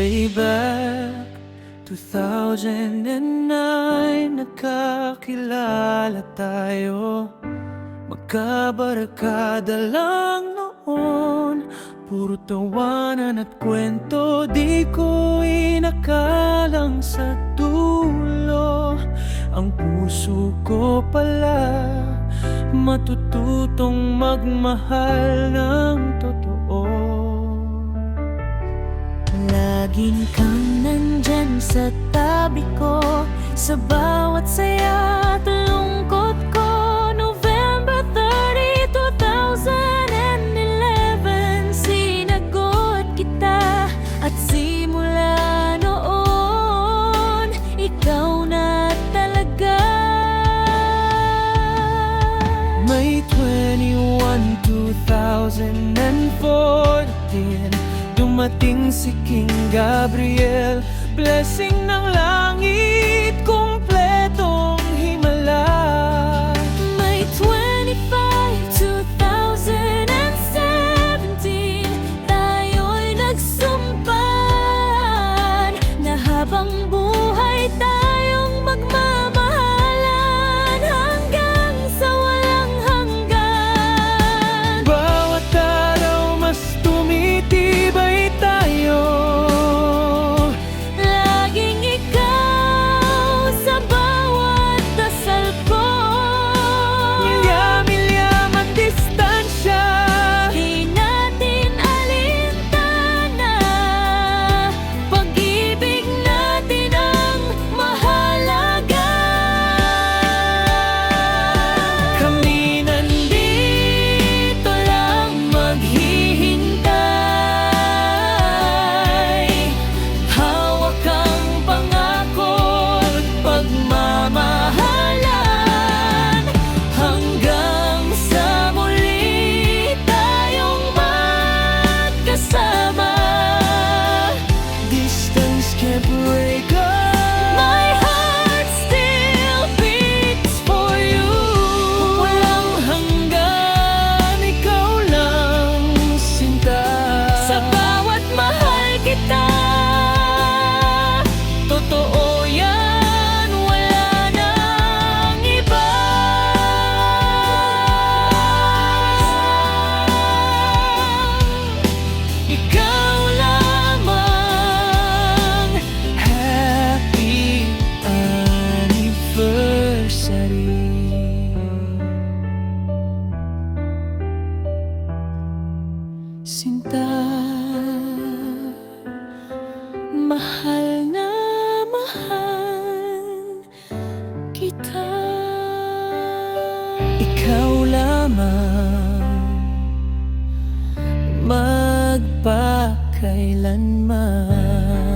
Way back 2009, nagkakilala tayo. Magkabarkada lang noon, puro tawanan at kwento. Di ko inakalang sa dulo ang puso ko pala matututong magmahal ng totoo. Laging kang nandyan sa tabi ko, sa bawat saya at lungkot ko. November 30, 2011, sinagot kita. At simula noon, ikaw na talaga. May 21, 2014, dumating si King Gabriel. Blessing ng langit, kumpletong himala. May 25, 2017, tayo'y nagsumpaan na habang buhay tayong magmamahalan hanggang sa walang hanggan. Bawat araw mas tumitibay tayo. Laging ikaw sa bawat dasal ko. Milya-milya man distansya, Di natin alintana, pag-ibig natin ang mahalaga. kami nandito lang maghihintay. Hawak ang pangako't pagmamahalan hanggang sa muli tayong magkasama. Distance can't break us. My heart still beats for you. Walang hanggan, ikaw lang sinta. Sa bawat mahal kita, totoo yan, wala nang iba. Ikaw lamang. Happy anniversary. Sinta, Mahal na mahal kita. ikaw lamang magpakailanman.